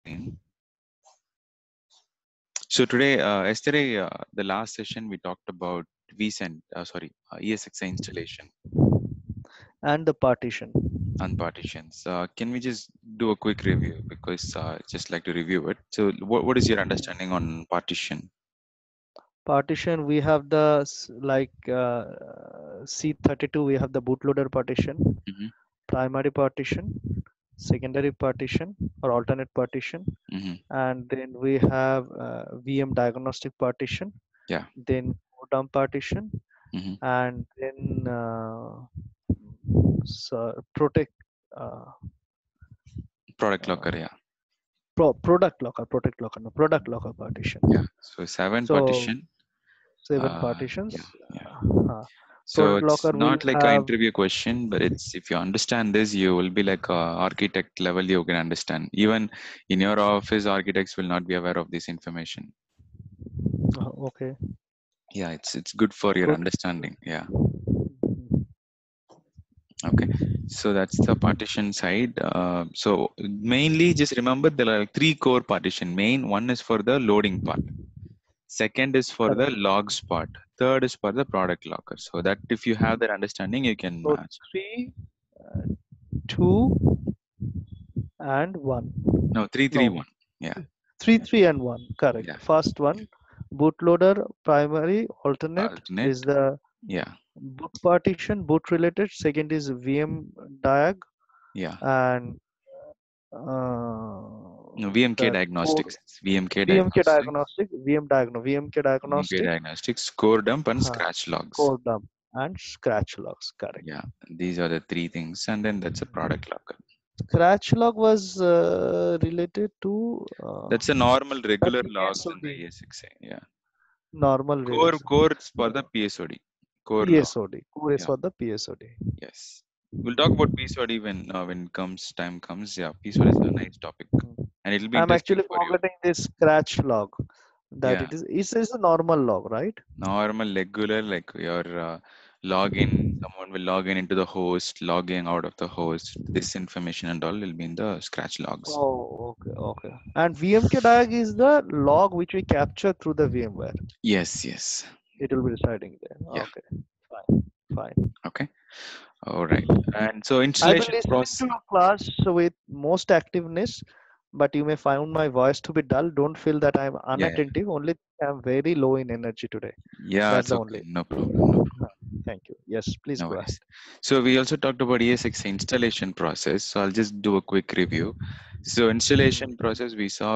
screen. So today, yesterday, the last session we talked about vCent, ESXi installation and the partition. and partitions. Can we just do a quick review because just like to review it. So what is your understanding on partition? Partition, we have the C32, we have the bootloader partition, Mm-hmm, primary partition, secondary partition or alternate partition, mm-hmm, and then we have VM diagnostic partition, yeah. then core dump partition, Mm-hmm. and then protect uh, Product locker, uh, yeah. product locker partition. Yeah. So 7 So partition. 7 partitions. Yeah, yeah. So Product it's locker will not like an have. interview question, but it's if you understand this, you will be like a architect level. You can understand. Even in your office, architects will not be aware of this information. Okay, Yeah, it's good for your good. understanding. Yeah. Okay. So that's the partition side. So mainly just remember there are 3 core partition. Main one is for the loading part. Second is for the Correct. logs part. Third is for the product locker. So that if you have that understanding, you can So match. 3, 2, and 1. No, 331. No, Yeah. 3, 3, and 1. Correct. Yeah. First one, bootloader primary alternate is Alternate. the Yeah. boot partition, boot related. Second is VM diag, Yeah. and No, VMK that core diagnostics. VMK VMK diagnostics. diagnostic, VMK VMK diagnostic, diagnostics, core dump and uh, scratch logs. core dump, and scratch logs. Correct. Yeah. These are the 3 things. And then that's a product locker. Scratch log was related to That's a normal the regular logs in the PSOD, ESXi. Yeah. normal Core release. core is for the PSOD. Core log. PSOD. Core is Yeah. for the PSOD. Yes. We'll talk about PSOD when time comes. Yeah, PSOD is a nice topic. And it'll be I'm interesting actually for you. forgetting this scratch log. That Yeah. it is a normal log, right? Normal regular like your login, someone will log in into the host, logging out of the host. This information and all will be in the scratch logs. Oh, okay, okay. And VMK diag is the log which we capture through the VMware. Yes, yes. It will be residing there. Yeah. Okay, fine, fine. Okay. All right. And so I've been installation listening process. to your class with most activeness, but you may find my voice to be dull. Don't feel that I'm Yeah, yeah. unattentive. Only I'm very low in energy today. Yeah, That's it's the okay. only. No problem. No problem. Thank you. Yes, please No go ahead. worries. So we also talked about ESX installation process. So I'll just do a quick review. So installation process, we saw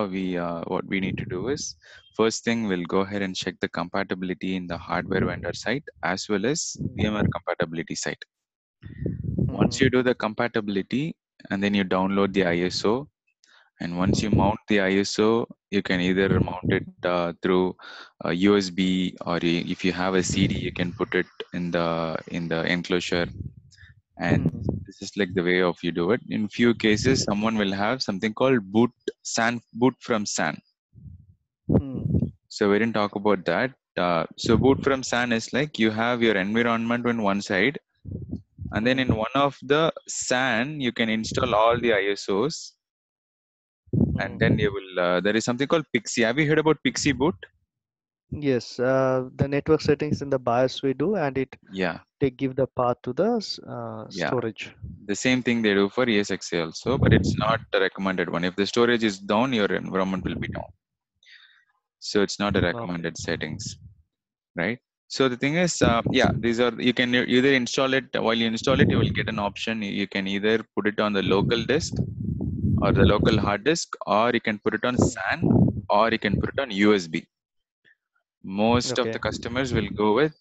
what we need to do is first thing we'll go ahead and check the compatibility in the hardware vendor site as well as VMware compatibility site. Once you do the compatibility and then you download the ISO, and once you mount the ISO, you can either mount it through USB or if you have a CD, you can put it in the enclosure. And this is like the way of you do it. In few cases, someone will have something called boot from SAN. So we didn't talk about that. So boot from SAN is like you have your environment on one side, and then in one of the SAN you can install all the ISOs, and then you will. There is something called Pixie. Have you heard about Pixie boot? Yes, the network settings in the BIOS we do, and Yeah, they give the path to the yeah. storage. The same thing they do for ESXi also, but it's not the recommended one. If the storage is down, your environment will be down. So it's not a Okay. recommended settings, right? So the thing is, yeah, these are you can either install it while you install it, you will get an option. You can either put it on the local disk or the local hard disk, or you can put it on SAN, or you can put it on USB. Most of Okay. the customers will go with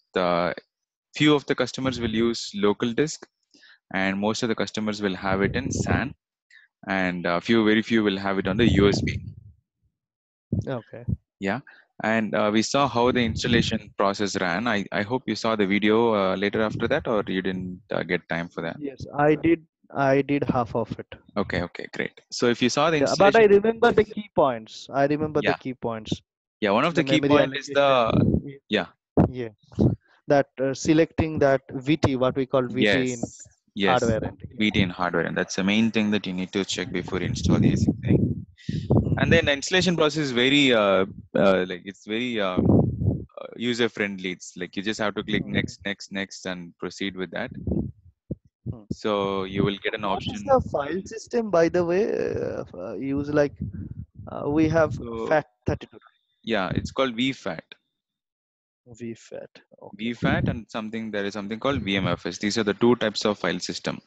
few of the customers will use local disk, and most of the customers will have it in SAN, and very few will have it on the USB. Okay. Yeah, and we saw how the installation process ran. I hope you saw the video later after that, or you didn't get time for that. Yes, I did. I did half of it. Okay, okay, great. So if you saw the Yeah, but I installation remember the process, key points. I remember the yeah, key points. yeah, one of the The key memory point is allocation. the yeah, Yeah. That selecting that VT, what we call VT in yes, yes, hardware. And VT in hardware, and that's the main thing that you need to check before you install the ASIC thing. And then the installation process is very like it's very user friendly. It's like you just have to click Hmm. next, next, next, and proceed with that. Hmm. So you will get an What is option. the file system, by the way? Use like we have So FAT32, yeah, it's called VFAT. VFAT. Okay. VFAT and something there is something called VMFS. These are the two types of file system.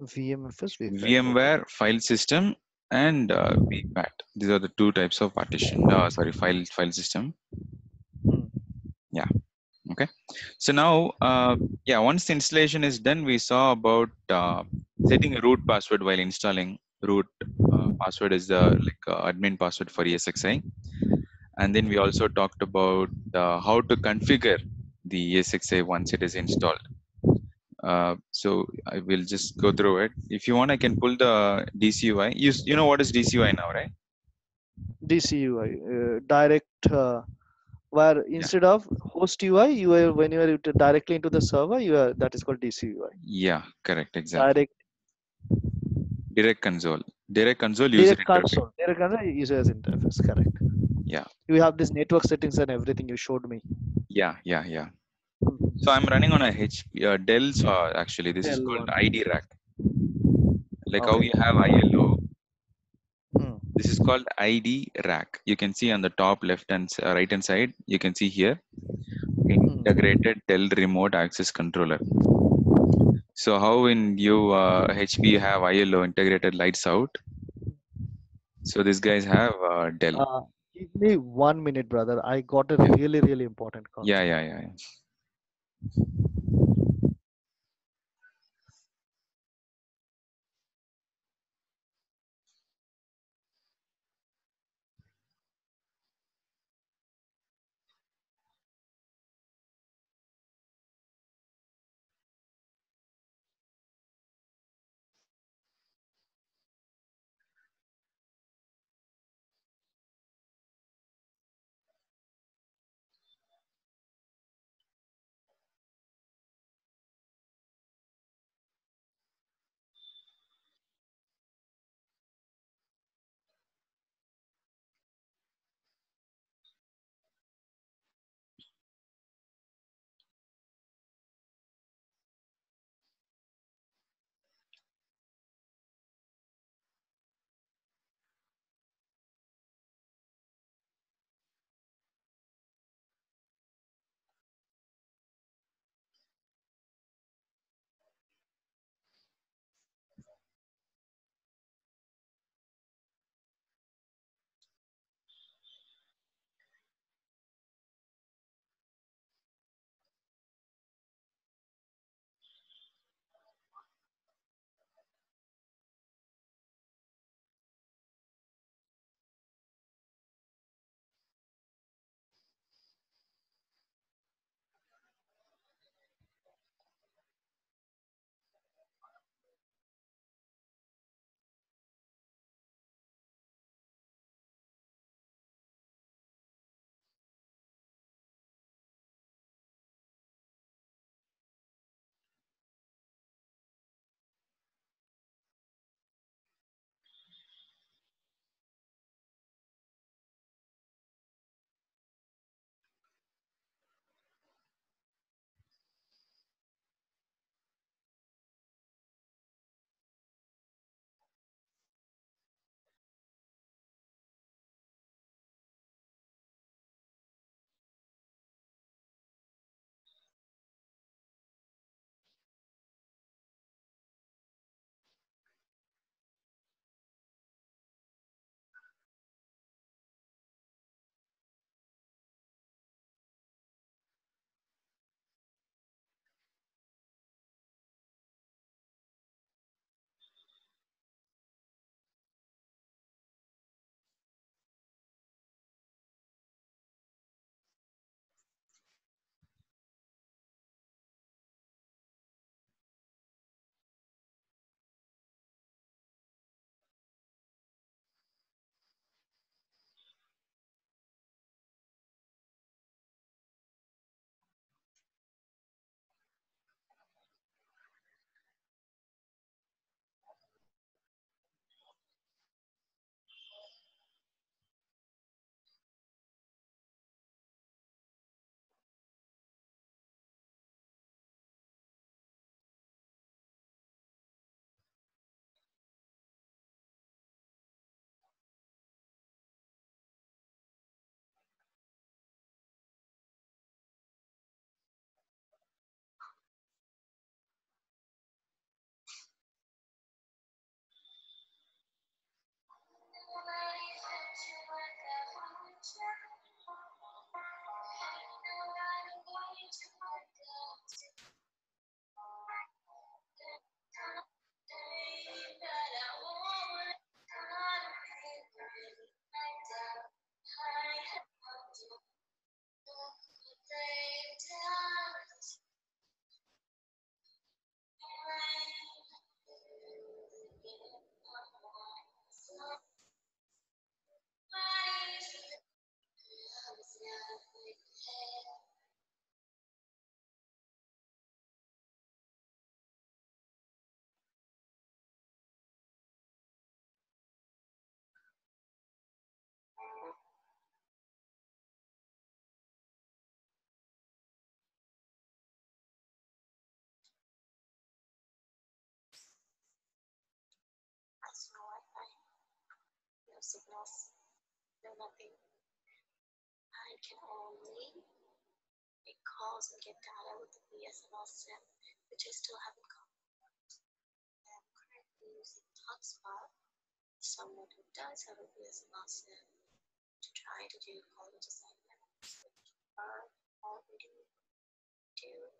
VMFS, VFAT. Okay. VMware file system and VFAT. These are the two types of partition. Sorry, file system. Hmm. Yeah. Okay. So now, yeah, once the installation is done, we saw about setting a root password while installing. Root password is the like admin password for ESXi. And then we also talked about how to configure the ESXi once it is installed. So I will just go through it. If you want, I can pull the DCUI. You know what is DCUI now, right? DCUI, direct, where Yeah. instead of host UI, you are when you are directly into the server, you are that is called DCUI. Yeah, correct. Exactly. Direct, Direct console. Direct console user direct interface. console, direct console user interface. Correct. Yeah. You have this network settings and everything you showed me. Yeah. Yeah. Yeah. So Mhm. I'm running on a HP Dell's. Actually, this is Dell called one. ID rack. Like how Okay. you have ILO. Hmm. This is called ID rack. You can see on the top left and right hand side. You can see here Hmm. integrated Dell remote access controller. So how in you HP you have ILO integrated lights out. So these guys have Dell. Uh, Give me 1 minute, brother. I got a Yeah. really, really important call. Yeah. Yeah. Yeah. Yeah. signals, no nothing. I can only make calls and get data with the BSNL SIM, which I still haven't got. I'm currently using Hotspot, someone who does have a BSNL SIM, to try to do college assignments, which are already due.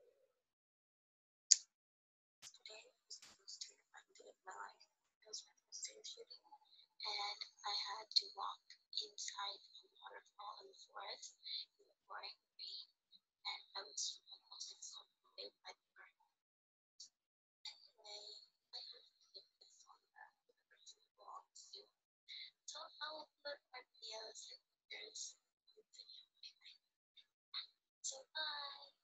Today was the most terrifying day of my life. It was my first day of shooting, and I had to walk inside a waterfall in the forest in the pouring rain, and I was almost exhausted by the burn. Anyway, I have to give this on the person who belongs to. So I'll upload my videos and pictures on the video anyway. So bye!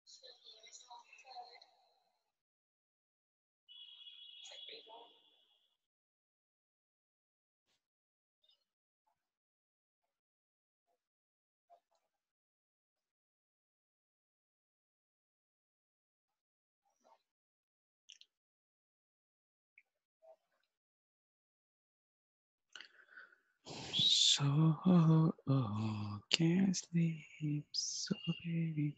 So here's all good. It's like pretty warm. So can't sleep, so baby.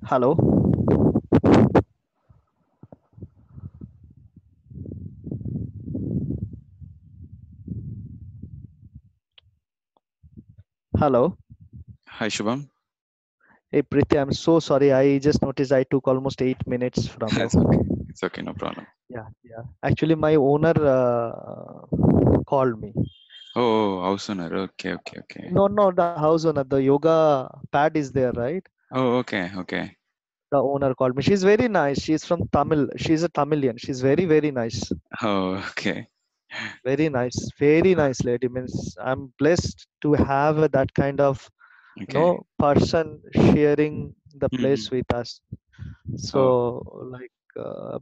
Hello. Hello. Hi, Shubham. Hey Priti, I'm so sorry. I just noticed I took almost 8 minutes from you. That's okay. It's okay, no problem. Yeah, yeah. Actually, my owner called me. Oh, house owner. Okay, okay, okay. No, no, the house owner. The yoga pad is there, right? Oh, okay, okay. The owner called me. She's very nice. She's from Tamil. She's a Tamilian. She's very, very nice. Oh, okay. Very nice lady. Means I'm blessed to have that kind of Okay. person sharing the Hmm. place with us. Oh, So like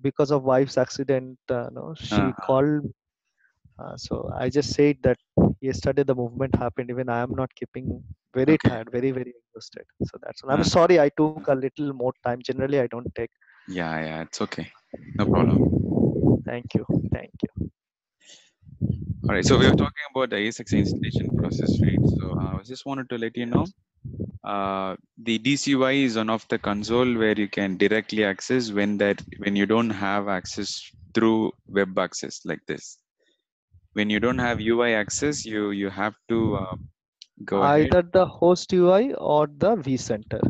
because of wife's accident, she uh-huh. called. So I just said that yesterday the movement happened. Even I am not keeping very Okay. tired, very, very exhausted. So that's all. I'm Uh, sorry I took a little more time. Generally, I don't take. yeah, yeah, it's okay. No problem. Thank you. Thank you. All right. So we were talking about the ASX installation process, right? So I just wanted to let you know Yes. The DCUI is one of the console where you can directly access when you don't have access through web access like this. When you don't have UI access, you have to go ahead. Either the host UI or the vCenter.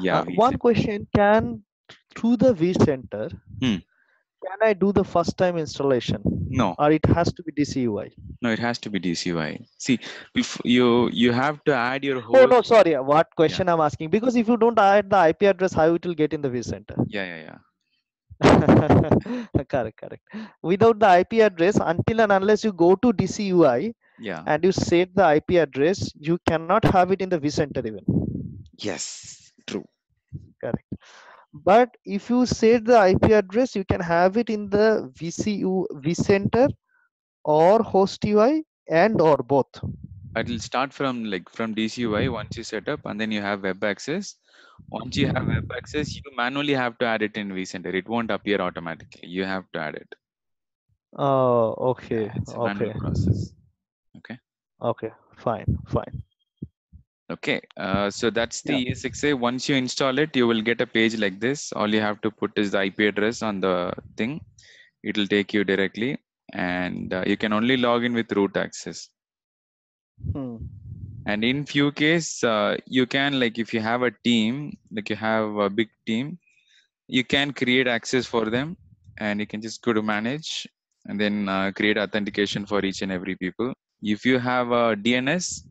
Yeah, One question: Can through the vCenter, Hmm. can I do the first time installation, No, or it has to be DCUI? no, it has to be DCUI. See, if you have to add your Oh host. no, sorry. What Yeah, question I'm asking? Because if you don't add the IP address, how it will get in the vCenter? yeah. Correct, correct. Without the IP address, until and unless you go to DCUI Yeah. and you set the IP address, you cannot have it in the vCenter even. Yes, true. Correct. But if you set the IP address, you can have it in the vCenter or host UI and or both. It will start from DCUI once you set up, and then you have web access. Once you have web access, you manually have to add it in vCenter. It won't appear automatically. You have to add it. Oh, Yeah, okay, it's a manual okay, process. Okay. okay, fine, fine. Okay. So that's the Yeah. ES6A. Once you install it, you will get a page like this. All you have to put is the IP address on the thing. It will take you directly, and you can only log in with root access. Hmm. And in few case, you can, like, if you have a team, like you have a big team, you can create access for them, and you can just go to manage and then create authentication for each and every people. If you have a DNS,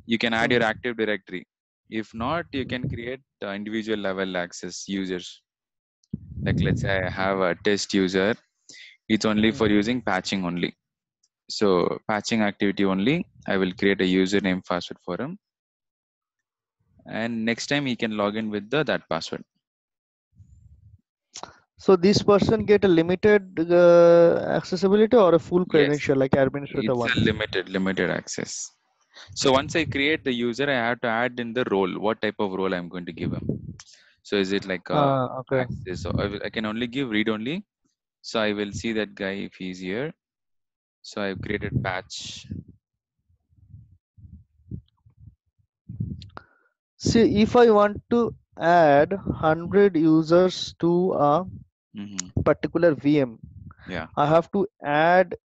you can add Hmm. your Active Directory. If not, you can create individual level access users. Like, let's say I have a test user, it's only Hmm. for using patching only. So patching activity only, I will create a username password for him, and next time he can log in with that password. So this person get a limited accessibility or a full Yes, credential like administrator it's one? a limited access. So once I create the user, I have to add in the role, what type of role I'm going to give him. So is it like Okay. access? So I can only give read only. So I will see that guy if he's here. So I've created patch. See, if I want to add 100 users to a Hmm. particular VM, Yeah. I have to add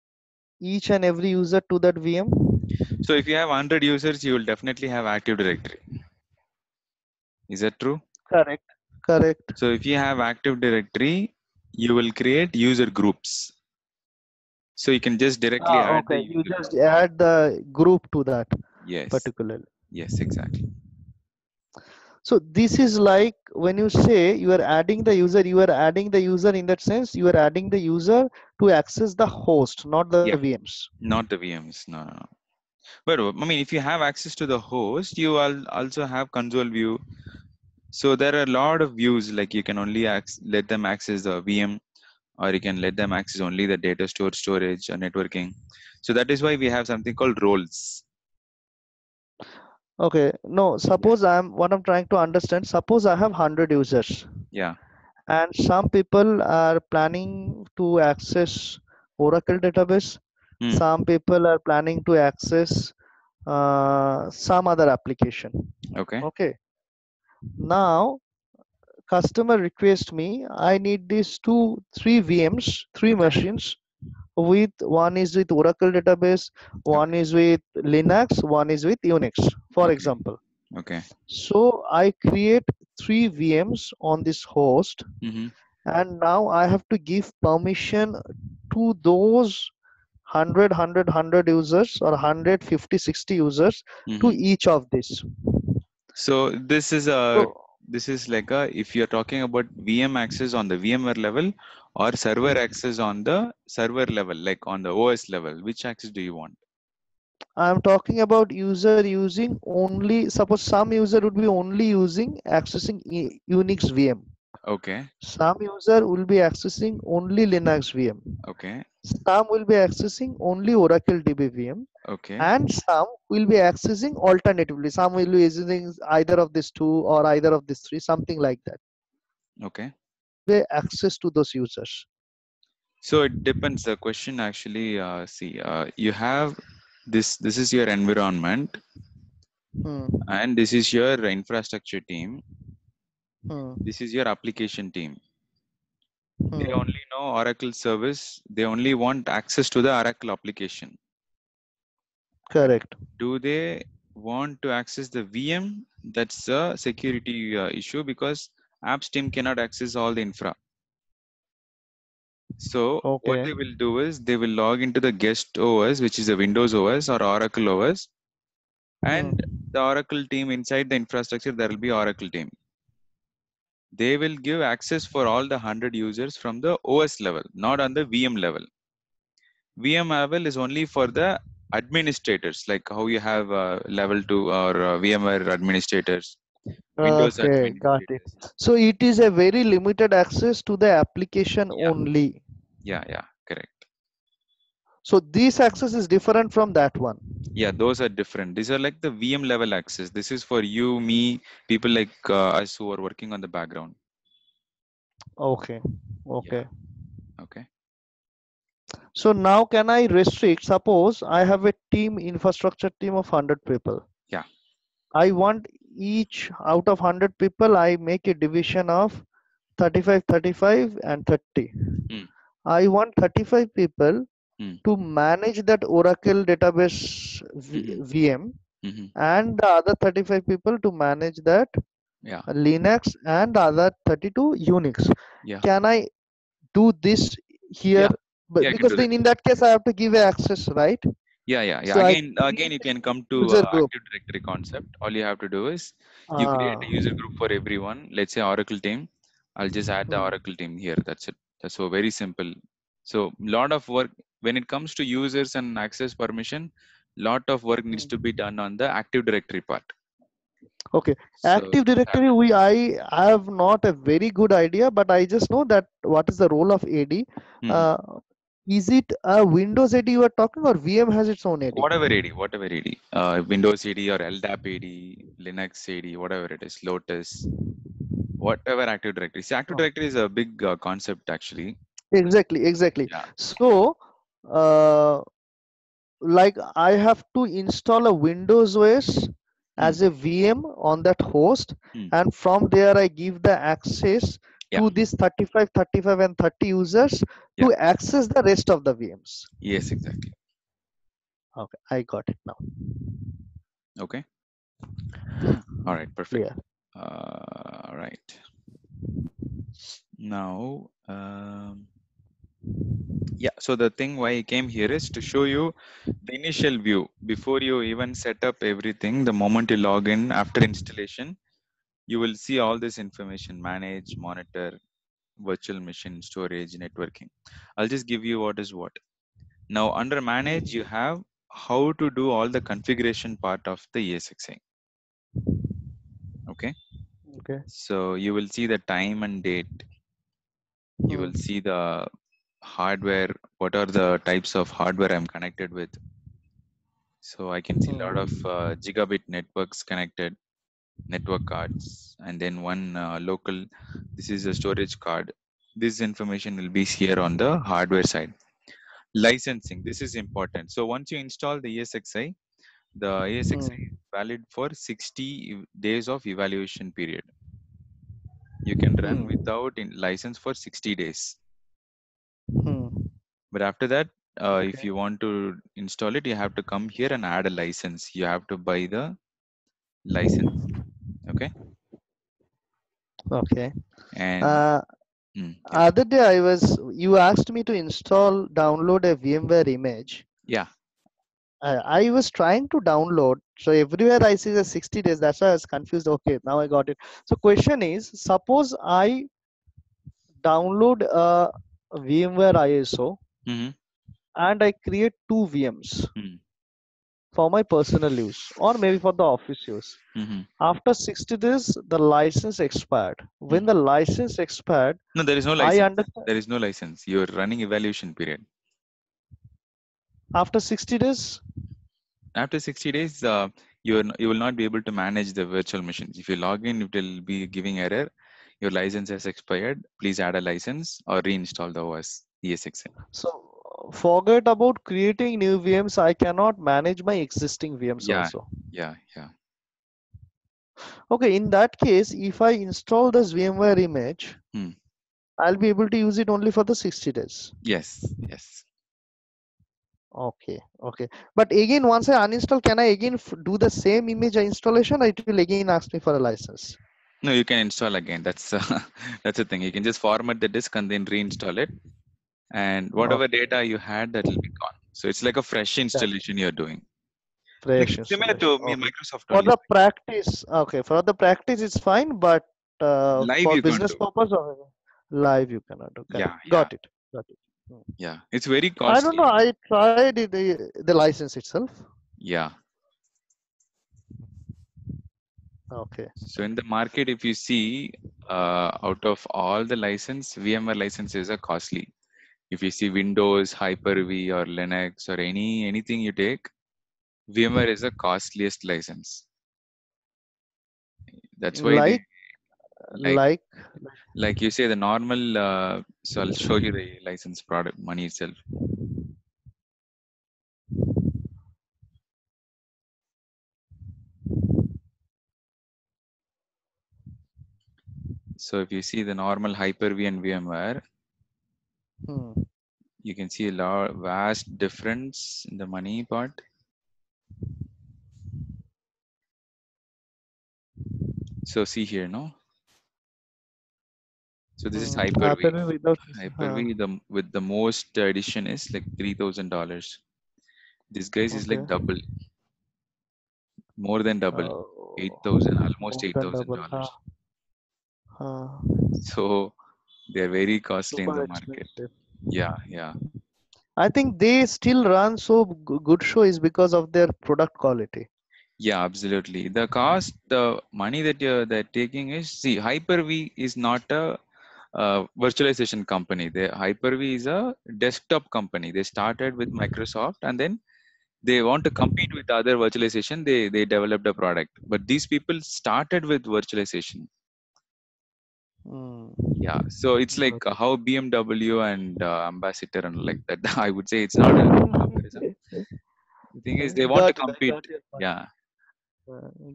each and every user to that VM. So if you have 100 users, you will definitely have Active Directory. Is that true? Correct. Correct. So if you have Active Directory, you will create user groups. So you can just directly add the Okay. You user just group. add the group to that Yes. particularly. Yes, exactly. So this is like when you say you are adding the user, you are adding the user in that sense, you are adding the user to access the host, not the Yeah. VMs. Not the VMs. No, no, no. But I mean, if you have access to the host, you also have console view. So there are a lot of views, like you can only let them access the VM, or you can let them access only the data storage or networking. So that is why we have something called roles. Okay, no, Yeah. suppose what I'm trying to understand, suppose I have 100 users Yeah. and some people are planning to access Oracle database, Hmm. some people are planning to access some other application. Okay. Okay, now customer request me, I need these three VMs, three Okay. machines with one is with Oracle database, one Okay. is with Linux, one is with Unix, for Okay. example. Okay. So I create three VMs on this host, Mm-hmm. and now I have to give permission to those 100 users or 150 60 users to Mm-hmm. each of this. So So this is like a, if you're talking about VM access on the VMware level or server access on the server level, like on the OS level, which access do you want? I'm talking about user using only, suppose some user would be only using accessing Unix VM. Okay. Some user will be accessing only Linux VM. Okay. Some will be accessing only Oracle DB VM, Okay. and some will be accessing alternatively. Some will be using either of these two or either of these three, something like that. Okay. They access to those users. So it depends. The question actually, see, you have this is your environment. Hmm. and this is your infrastructure team. Hmm. This is your application team. They Hmm. only know Oracle service. They only want access to the Oracle application. But Correct. do they want to access the VM? That's a security issue because apps team cannot access all the infra. So what Okay. they will do is they will log into the guest OS, which is a Windows OS or Oracle OS, Hmm. and the Oracle team inside the infrastructure, there will be Oracle team. They will give access for all the 100 users from the OS level, not on the VM level. VM level is only for the administrators, like how you have level 2 or VMware administrators, Windows Okay, got it. administrators. So it is a very limited access to the application Yeah, only. yeah, correct. So this access is different from that one. Yeah, those are different. These are like the VM level access. This is for you, me, people like us who are working on the background. Okay. Yeah, Okay. okay. So now can I restrict? Suppose I have a team infrastructure team of 100 people. Yeah. I want each out of 100 people, I make a division of 35, 35, and 30. Mm, I want 35 people mm, to manage that Oracle database mm-hmm, VM, mm-hmm. and the other 35 people to manage that Yeah, Linux, and the other 32 Unix. yeah, Can I do this here? yeah, But yeah. I can because do that. then in that case I have to give access, right? Yeah. So I Again, create you a can come to user group. Active Directory concept. All you have to do is you create Ah, a user group for everyone. Let's say Oracle team. I'll just add the hmm, Oracle team here. That's it. That's so very simple. So lot of work when it comes to users and access permission. Lot of work needs to be hmm. done on the Active Directory part. Okay. So Active just have Directory, to. I have not a very good idea, but I just know that what is the role of AD. Mhm. Uh, is it a Windows AD you are talking, or VM has its own AD? Whatever AD, Windows AD or LDAP AD, Linux AD, whatever it is, Lotus, whatever Active Directory. See, Active Oh, Directory is a big concept actually. exactly, exactly. Yeah. So, uh, like I have to install a Windows OS Hmm. as a VM on that host, Hmm. and from there I give the access Yeah. to this 35, 35, and 30 users Yeah. to access the rest of the VMs. Yes, exactly. Okay, I got it now. Okay. All right. Perfect. Clear. All right. Now, yeah. So the thing why I came here is to show you the initial view before you even set up everything. The moment you log in after installation, you will see all this information: manage, monitor, virtual machine, storage, networking. I'll just give you what is what. Now under manage, you have how to do all the configuration part of the ESXi. Okay. Okay. So you will see the time and date. You Hmm. will see the hardware. What are the types of hardware I'm connected with? So I can see a lot of Hmm. gigabit networks connected, network cards, and then one local. This is a storage card. This information will be here on the hardware side. Licensing, this is important. So once you install the ESXi, the ESXi Hmm. is valid for 60 days of evaluation period. You can run Hmm. without license for 60 days. Hmm. But after that, if Okay. you want to install it, you have to come here and add a license. You have to buy the license. Okay. Okay. And Uh, yeah, other day you asked me to download a VMware image. yeah. I was trying to download. So everywhere I see the 60 days. That's why I was confused. Okay, now I got it. So question is, suppose I download a VMware ISO Mm-hmm. and I create two VMs Mm-hmm. for my personal use or maybe for the office use. Mm-hmm. After 60 days, the license expired. When Mm-hmm. the license expired, No, there is no I license. understand There is no license. You're running evaluation period. after 60 days. After 60 days, you will not be able to manage the virtual machines. If you log in, it will be giving error. Your license has expired. Please add a license or reinstall the OS ESXi. So forget about creating new VMs. I cannot manage my existing VMs Yeah, also. yeah. Okay, in that case, if I install this VMware image, Hmm. I'll be able to use it only for the 60 days. Yes, yes. Okay, okay. But again, once I uninstall, can I again do the same image installation, or it will again ask me for a license? No, you can install again. That's that's the thing. You can just format the disk and then reinstall it, and whatever Okay, data you had, that will be gone. So it's like a fresh that installation you're doing, like fresh similar installation. to me Okay. Microsoft For only. the practice, okay, for the practice it's fine, but Live for you can't business do. purpose or live you cannot do. Correct. Yeah, yeah, Got it. Got it. Hmm. yeah. It's very I don't know. costly. I tried it, the license itself. Yeah. Okay. So in the market, if you see, out of all the license, VMware licenses are costly. If you see Windows, Hyper-V, or Linux, or anything you take, VMware is the costliest license. That's why they Like, like like, like you say the normal. So I'll show you the license product money itself. So if you see the normal Hyper-V and VMware, hmm. you can see a vast difference in the money part. So see here, no. So this is Hyper-V. Happen without, Hyper-V with the most edition is like $3,000. This guy's is like okay. double, more than double, Oh, 8,000, almost more eight than thousand double. dollars. Uh, So they're very costly in super the market. expensive. Yeah, yeah, I think they still run so good show is because of their product quality. yeah, absolutely. The cost, the money that they're taking is, see, Hyper-V is not a virtualization company. Hyper-V is a desktop company. They started with Microsoft and then they want to compete with other virtualization. They developed a product, but these people started with virtualization. Hmm. Yeah, so it's like Got how BMW and Ambassador and like that. I would say it's not a comparison. it. The thing is, they want to Got it. I compete. got your point. Yeah,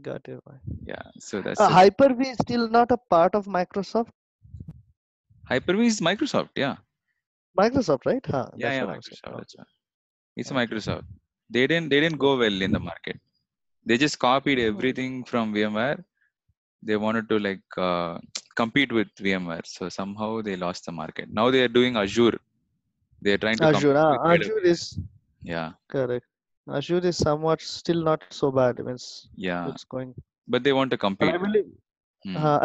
Got your point. yeah. So that's it. Hyper-V is still not a part of Microsoft. Hyper-V is Microsoft. Yeah, Microsoft, right? Huh, yeah, that's yeah. what I'm saying. Microsoft. That's Okay. right. It's a Okay. Microsoft. They didn't go well in the market. They just copied Hmm. everything from VMware. They wanted to like compete with VMware. So somehow they lost the market. Now they are doing Azure. They are trying to Azure. compete with Azure AWS. is Yeah, correct. Azure is somewhat still not so bad. It means yeah. it's going. But they want to But compete. I believe Hmm. uh,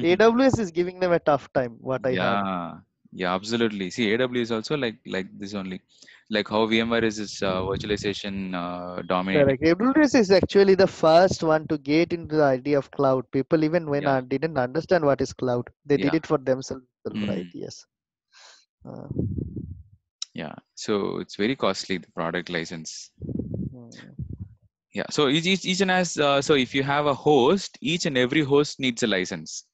AWS is giving them a tough time. What I heard. Yeah, yeah, absolutely. See, AWS also like this only, like how VMware is this virtualization dominating. Correct. AWS is actually the first one to get into the idea of cloud. People even when Yeah, I didn't understand what is cloud, they did yeah, it for themselves, right? mm, Yes. Uh, yeah. So it's very costly, the product license. hmm. Yeah. So each one has. So if you have a host, each and every host needs a license.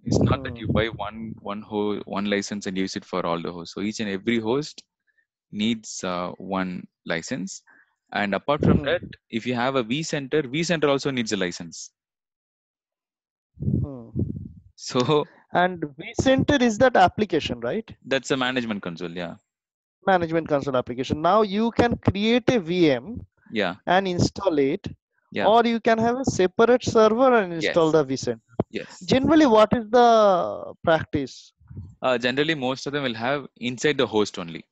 It's not that you Hmm. buy one license and use it for all the hosts. So each and every host needs one license. And apart from Hmm. that, if you have a vCenter also needs a license. Hmm. So And vCenter is that application, right? that's a management console. Yeah. Management console application. Now you can create a VM Yeah. and install it, Yeah. or you can have a separate server and install Yes. the vCenter. Yes. Generally, what is the practice? Generally, most of them will have inside the host only.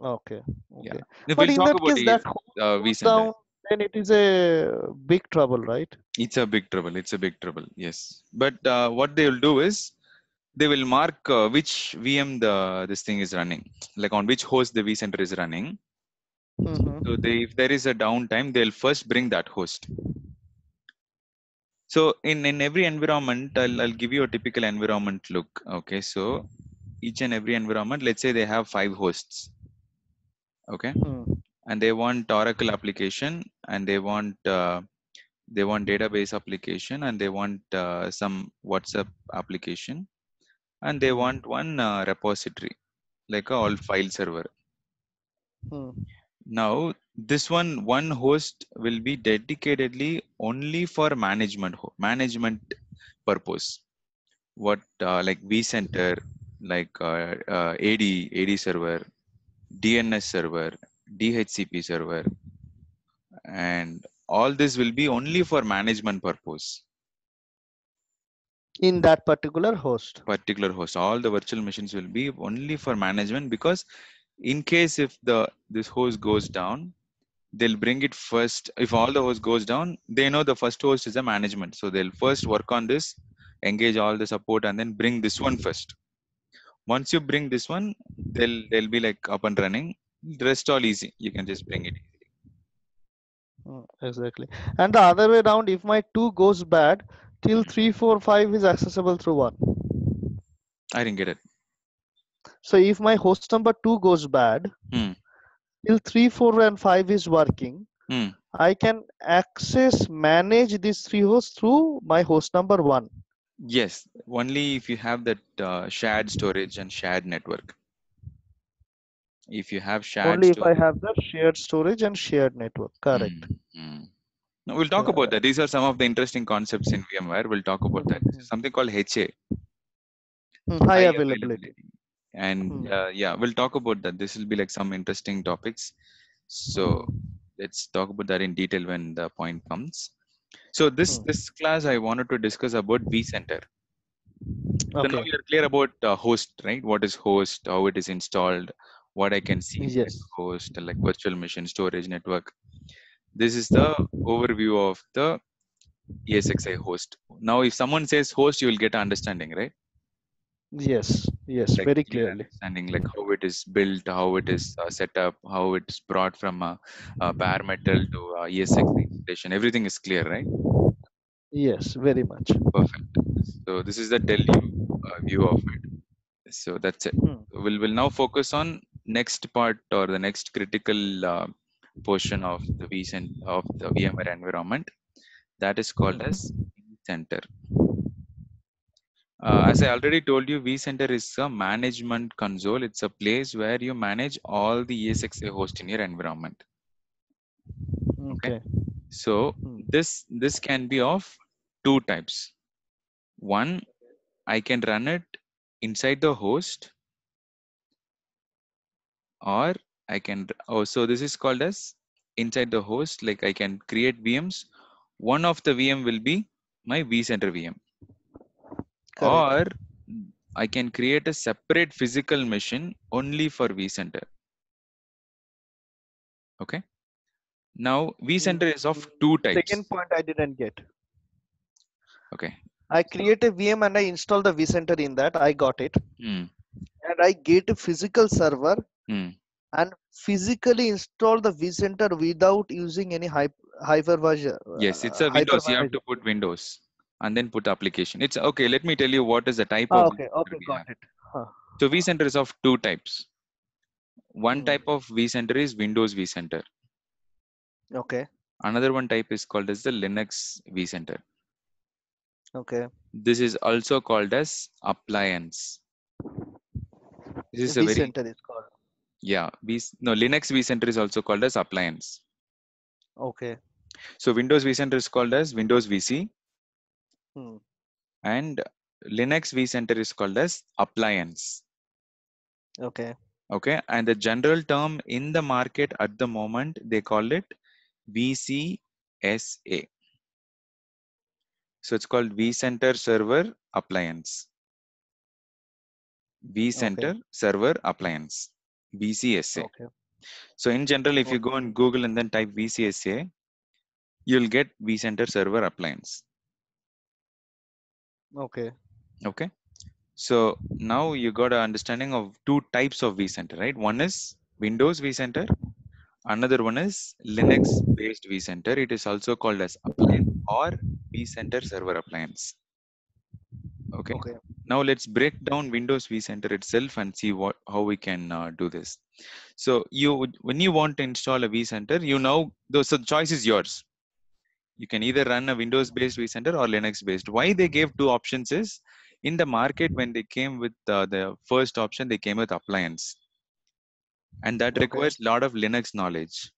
Okay, Yeah. okay. Then But we'll in talk that about case, the that host goes vCenter. down, then it is a big trouble, right? It's a big trouble. It's a big trouble. Yes. But what they will do is they will mark which VM this thing is running, like on which host the vCenter is running. So Mm-hmm. if there is a downtime, they'll first bring that host. So in every environment, I'll give you a typical environment look. Okay. So each and every environment, let's say they have 5 hosts. Okay. Hmm. And they want Oracle application, and they want database application, and they want some WhatsApp application, and they Hmm. want one repository like a all file server. Hmm. Now one host will be dedicatedly only for management purpose. What like vCenter, like AD server, DNS server, DHCP server, and all this will be only for management purpose. In that particular host. Particular host, all the virtual machines will be only for management, because in case if this host goes down, they'll bring it first. If all the host goes down, they know the first host is a management, so they'll first work on this, engage all the support, and then bring this one first. Once you bring this one, they'll be like up and running. The rest all easy, you can just bring it easily. Exactly. And the other way around, if my 2 goes bad, till 3, 4, 5 is accessible through 1. I didn't get it. So if my host number 2 goes bad, till 3, 4, and 5 is working, I can manage these 3 hosts through my host number 1. Yes, only if you have that shared storage and shared network. If you have shared Only storage, if I have the shared storage and shared network. Correct. Now, we'll talk about that. These are some of the interesting concepts in VMware. We'll talk about that. Something called HA. High availability. And yeah, we'll talk about that. This will be like some interesting topics. So let's talk about that in detail when the point comes. So this class I wanted to discuss about vCenter. So now you're clear about host, right? What is host, how it is installed, what I can see inside the host, like virtual machine, storage, network. This is the overview of the ESXi host. Now, if someone says host, you will get understanding, right? Yes, Like very clear clearly. understanding, like how it is built, how it is set up, how it's brought from bare metal to ESXi installation. Everything is clear, right? Yes, very much. Perfect. So this is the Delhi view of it. So that's it. We'll now focus on next part, or the next critical portion of the VMware environment, that is called as vCenter. As I already told you, vCenter is a management console. It's a place where you manage all the ESXi host in your environment. Okay. So this can be of 2 types. One, I can run it inside the host, or I can so this is called as inside the host. Like I can create VMs. One of the VM will be my vCenter VM. Or I can create a separate physical machine only for vCenter. Okay. Now vCenter is of 2 types. Second point I didn't get. Okay. I create a VM and I install the vCenter in that. I got it. And I get a physical server and physically install the vCenter without using any hypervisor. Yes, it's a Windows. You have to put Windows and then put application. It's okay. Let me tell you what is the type of okay, got it. So vCenter is of 2 types. One type of vCenter is Windows vCenter. Okay. Another one type is called as the Linux vCenter. Okay. This is also called as appliance. This is a vCenter is called. Yeah, Linux vCenter is also called as appliance. Okay. So Windows vCenter is called as Windows VC. And Linux vCenter is called as appliance. Okay. Okay. And the general term in the market at the moment, they call it VCSA. So it's called vCenter Server Appliance. vCenter Server Appliance. VCSA. Okay. So in general, if you go on Google and then type VCSA, you'll get vCenter Server Appliance. Okay. Okay. So now you got an understanding of 2 types of vCenter, right? One is Windows vCenter. Another one is Linux based vCenter. It is also called as appliance or vCenter Server Appliance. Okay. Now let's break down Windows vCenter itself and see how we can do this. So when you want to install a vCenter, so the choice is yours. You can either run a Windows based vCenter or Linux based. Why they gave 2 options is, in the market when they came with the first option, they came with appliance, and that requires a lot of Linux knowledge.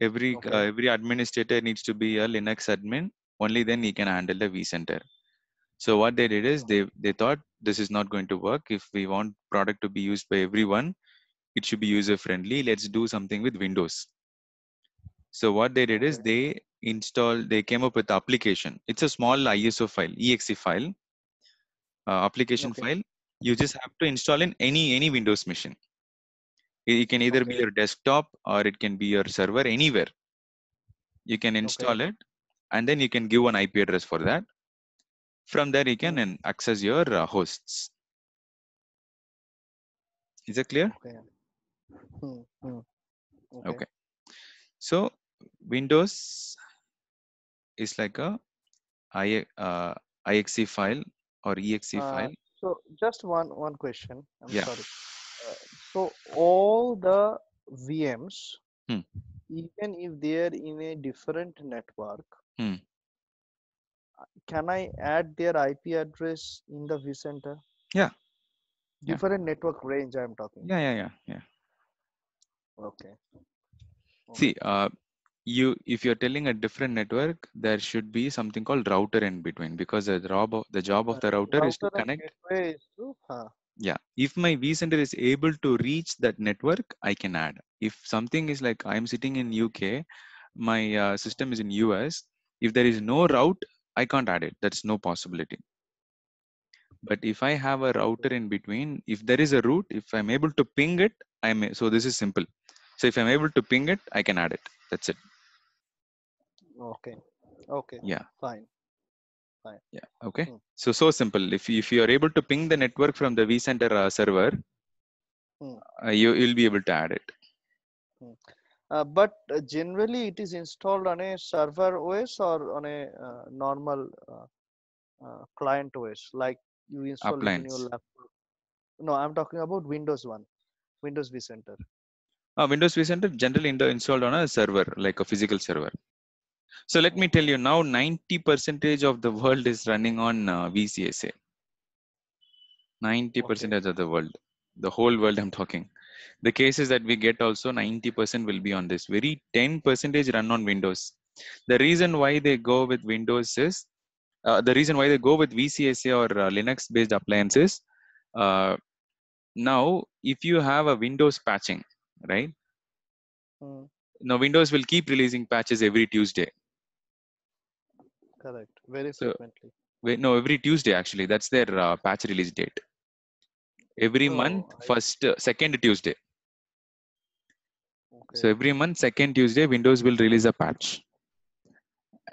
Okay. every administrator needs to be a Linux admin. Only then he can handle the vCenter. So what they did is they thought this is not going to work. If we want product to be used by everyone, it should be user friendly. Let's do something with Windows. So what they did is Okay. they came up with the application. It's a small ISO file, exe file, application Okay. file. You just have to install in any Windows machine. It can either be Okay. your desktop or it can be your server, anywhere. You can Okay. install it, and then you can give an IP address for that. From there, you can Hmm. access your hosts. Is it clear? Okay. Hmm. Hmm. Okay. Okay. So Windows is like a IXE file or EXE Uh, file. so just one question. I'm Yeah. sorry. So all the VMs, Hmm. even if they are in a different network, Hmm. can I add their IP address in the vCenter? Yeah. Yeah. Different network range I'm talking. Yeah. Okay. See, Okay. if you're telling a different network, there should be something called router in between, because the job of the router is to Router and connect. gateway is to, Yeah, if my vCenter is able to reach that network, I can add. If something is like I'm sitting in UK, my system is in US, if there is no route, I can't add it. That's no possibility. But if I have a router in between, if there is a route, if I'm able to ping it, so this is simple. So if I'm able to ping it, I can add it. That's it. okay. Okay. Yeah. Fine. Fine. Yeah. Okay. Hmm. So simple. If you are able to ping the network from the vCenter server, Hmm. you'll be able to add it. Hmm. But generally it is installed on a server OS or on a normal client OS, like you install it in your Appliance. laptop. No, I'm talking about Windows one, Windows vCenter. Windows vCenter generally installed on a server, like a physical server. So let me tell Okay. you now, 90% of the world is running on VCSA. 90% Okay. of the world, the whole world I'm talking. The cases that we get also 90% will be on this. Very 10% run on Windows. The reason why they go with Windows is the reason why they go with VCSA or Linux based appliances. Uh, Now, if you have a Windows patching, right? Hmm. Now, Windows will keep releasing patches every Tuesday. Correct. Very So, frequently. wait, no, every Tuesday actually. That's their patch release date. Every month, Oh, second Tuesday. So, okay. every month, second Tuesday, Windows will release a patch.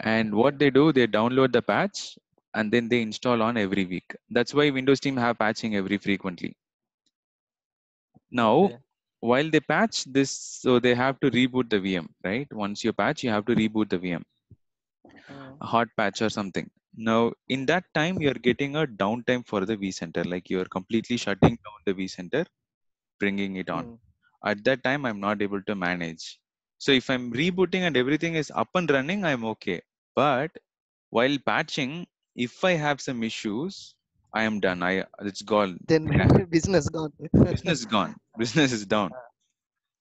And Okay. what they do, they download the patch and then they install on every week. That's why Windows team have patching every frequently. Now, Okay. while they patch this, so they have to reboot the VM, right? Once you patch, you have to reboot the VM, Hmm. a hot patch or something. Now, in that time, you're getting a downtime for the vCenter, like you're completely shutting down the vCenter, bringing it on. Hmm. At that time, I'm not able to manage. So if I'm rebooting and everything is up and running, I'm okay. But while patching, if I have some issues, I am done. It's gone. Then business gone. Business is gone. Business is down.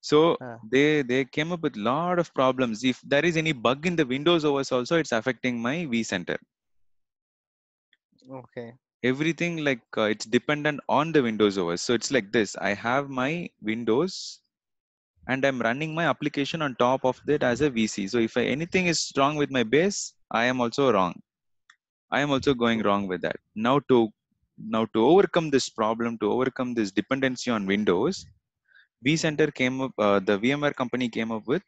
So Ah, they came up with a lot of problems. If there is any bug in the Windows OS also, it's affecting my vCenter. okay. Everything like it's dependent on the Windows OS. So it's like this. I have my Windows and I'm running my application on top of that as a VC. So if anything is wrong with my base, I am also wrong. I am also going True. wrong with that. Now to overcome this problem, to overcome this dependency on Windows, Hmm. vCenter came up, the VMware company came up with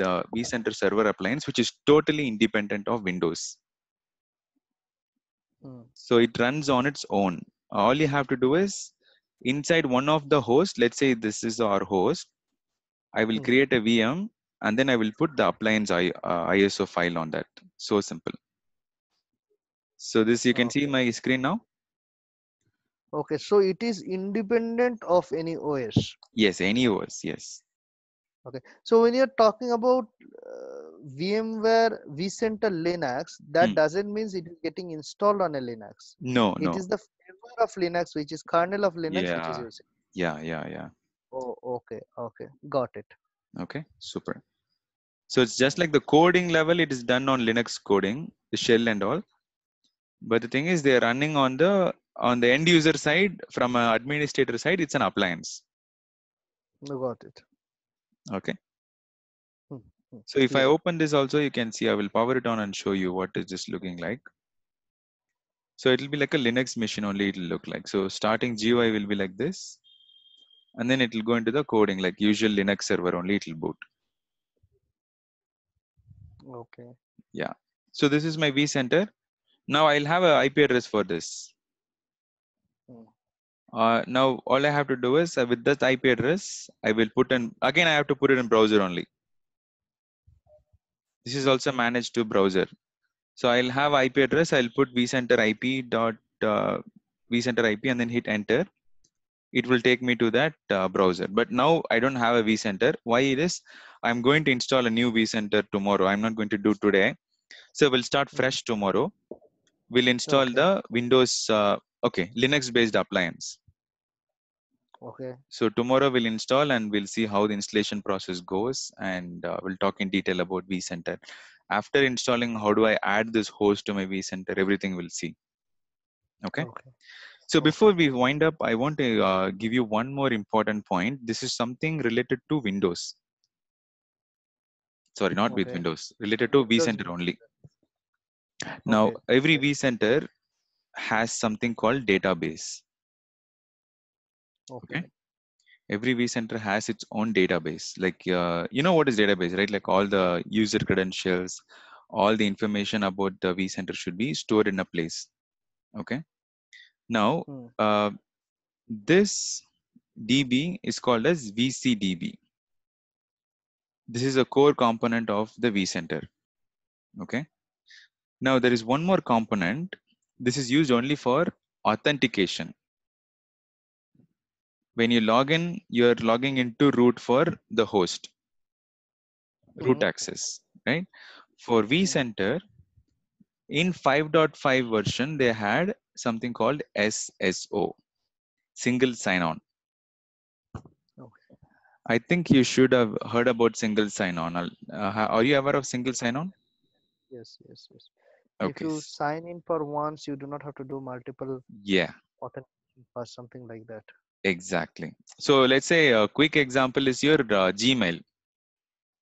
the vCenter server appliance, which is totally independent of Windows. Hmm. So it runs on its own. All you have to do is inside one of the hosts, let's say this is our host, I will Hmm. create a VM and then I will put the appliance ISO file on that. So simple. So this you can see Okay. my screen now. Okay. So it is independent of any OS. Yes, any OS. Yes. Okay. So when you're talking about VMware vCenter Linux, that Hmm. doesn't mean it is getting installed on a Linux. No, It no. is the flavor of Linux, which is kernel of Linux, which is Yeah. using. Yeah. Oh, okay. Okay. Got it. Okay. Super. So it's just like the coding level, it is done on Linux coding, the shell and all. But the thing is, they're running on the end user side. From an administrator side, it's an appliance. I got it. Okay. Hmm, hmm, So if I clear. open this also, you can see I will power it on and show you what is this looking like. So it will be like a Linux machine only. It will look like. So starting GUI will be like this, and then it will go into the coding like usual Linux server only. It will boot. Okay. Yeah. So this is my vCenter. Now I'll have a IP address for this. Hmm. Now all I have to do is with that IP address, I will put in again. I have to put it in browser only. This is also managed to browser. So I'll have IP address. I'll put vCenter IP dot vCenter IP and then hit enter. It will take me to that browser. But now I don't have a vCenter. Why it is? I'm going to install a new vCenter tomorrow. I'm not going to do today. So we'll start Hmm. fresh tomorrow. We'll install Okay. the Windows, Linux based appliance. Okay. So tomorrow we'll install and we'll see how the installation process goes, and we'll talk in detail about vCenter. After installing, how do I add this host to my vCenter? Everything we'll see. Okay. Okay. So Okay. before we wind up, I want to give you one more important point. This is something related to Windows. Sorry, not with Okay. Windows. Related to Windows vCenter only. vCenter. Now, Okay. every Okay. vCenter has something called database. Okay. Okay. Every vCenter has its own database. Like, you know what is database, right? Like all the user credentials, all the information about the vCenter should be stored in a place. Okay. Now, Hmm. uh, this DB is called as VCDB. This is a core component of the vCenter. Okay. Now there is one more component. This is used only for authentication. When you log in, you're logging into root for the host, root Hmm. access, right? For Hmm. vCenter, in 5.5 version, they had something called SSO, single sign-on. Okay. I think you should have heard about single sign-on. Are you aware of single sign-on? Yes. Yes. Yes. If Okay. you sign in for once, you do not have to do multiple Yeah, authentication or something like that. exactly. So let's say a quick example is your Gmail.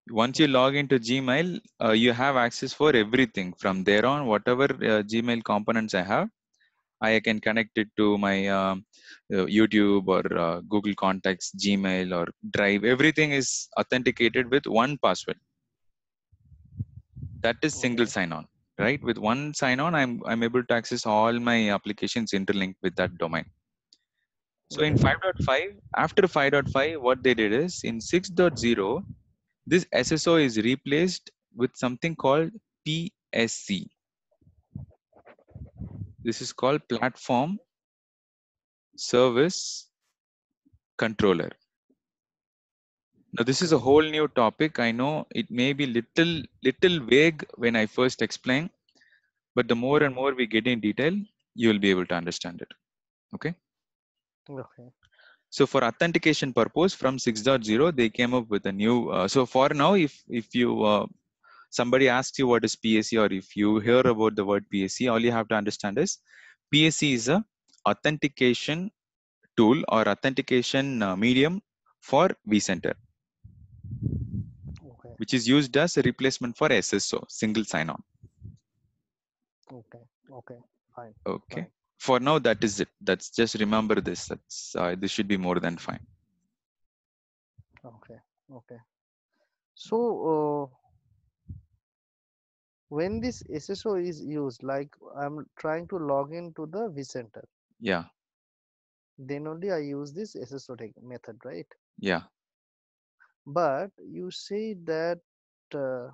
Once you Hmm. log into Gmail, you have access for everything. From there on, whatever Gmail components I have, I can connect it to my YouTube or Google Contacts, Gmail or Drive. Everything is authenticated with one password. That is single Okay. sign-on, right? With one sign-on, I'm able to access all my applications interlinked with that domain. So in Okay. 5.5, after 5.5, what they did is in 6.0, this SSO is replaced with something called PSC. This is called Platform Service Controller. Now this is a Okay. whole new topic. I know it may be little vague when I first explain, but the more and Hmm. more we get in detail, you will be able to understand it. Okay. Okay. So for authentication purpose, from 6.0, they came up with a new. So for now, if you somebody asks you what is PSC, or if you hear about the word PSC, all you have to understand is PSC is a authentication tool or authentication medium for vCenter, Okay. which is used as a replacement for SSO, single sign-on. Okay. Okay. Fine. Okay. Fine. For now, that is it. That's just remember this. That's this should be more than fine. Okay. Okay. So, when this SSO is used, like I'm trying to log into the vCenter, Yeah. then only I use this SSO method, right? Yeah. But you say that uh,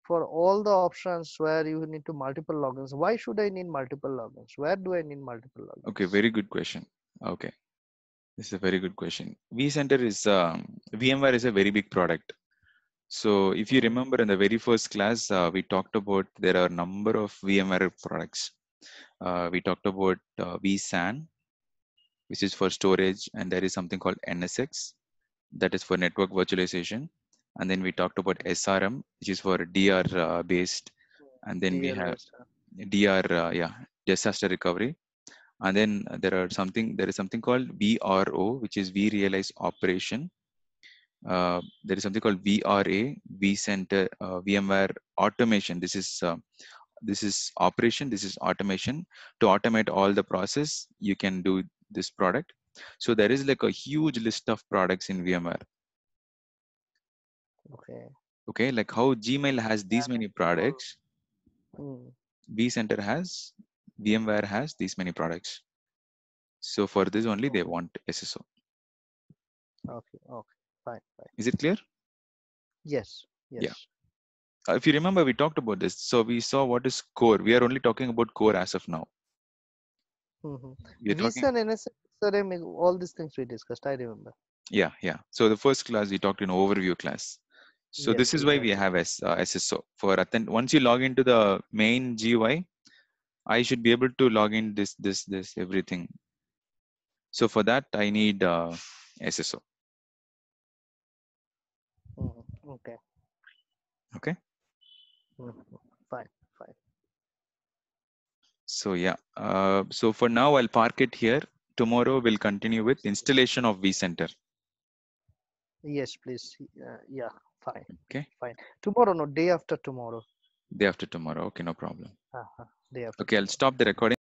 for all the options where you need to multiple logins, why should I need multiple logins? Where do I need multiple Okay. logins? Very good question. Okay. This is a very good question. vCenter is VMware is a very big product. So if you Hmm. remember in the very first class, we talked about there are a number of VMware products. We talked about vSAN, which is for storage, and there is something called NSX, that is for network virtualization. and then we talked about SRM, which is for DR based, and then we have DR, disaster recovery, and then there is something called VRO, which is we realize operation. There is something called VRA, vCenter, VMware automation. This is operation, this is automation. To automate all the process, you can do this product. So there is like a huge list of products in VMware. Okay, like how Gmail has these many products, vCenter has, VMware has these many products. So for this only they want SSO. Okay, fine. Is it clear? Yes. Yeah. If you remember, we talked about this. So we saw what is core. We are only talking about core as of now. vSAN, NSN, SRM, all these things we discussed, I remember. Yeah. So the first class we talked in overview class. So Yes, this is why we have SSO. For once you log into the main GUI, I should be able to log in this everything. So for that I need SSO. Okay. Fine. So yeah, so for now I'll park it here. Tomorrow we'll continue with installation of vCenter. Yes, please. Yeah, fine. Okay. Fine. Tomorrow, no, day after tomorrow. Day after tomorrow. Okay, no problem. Day after. Okay, I'll stop the recording.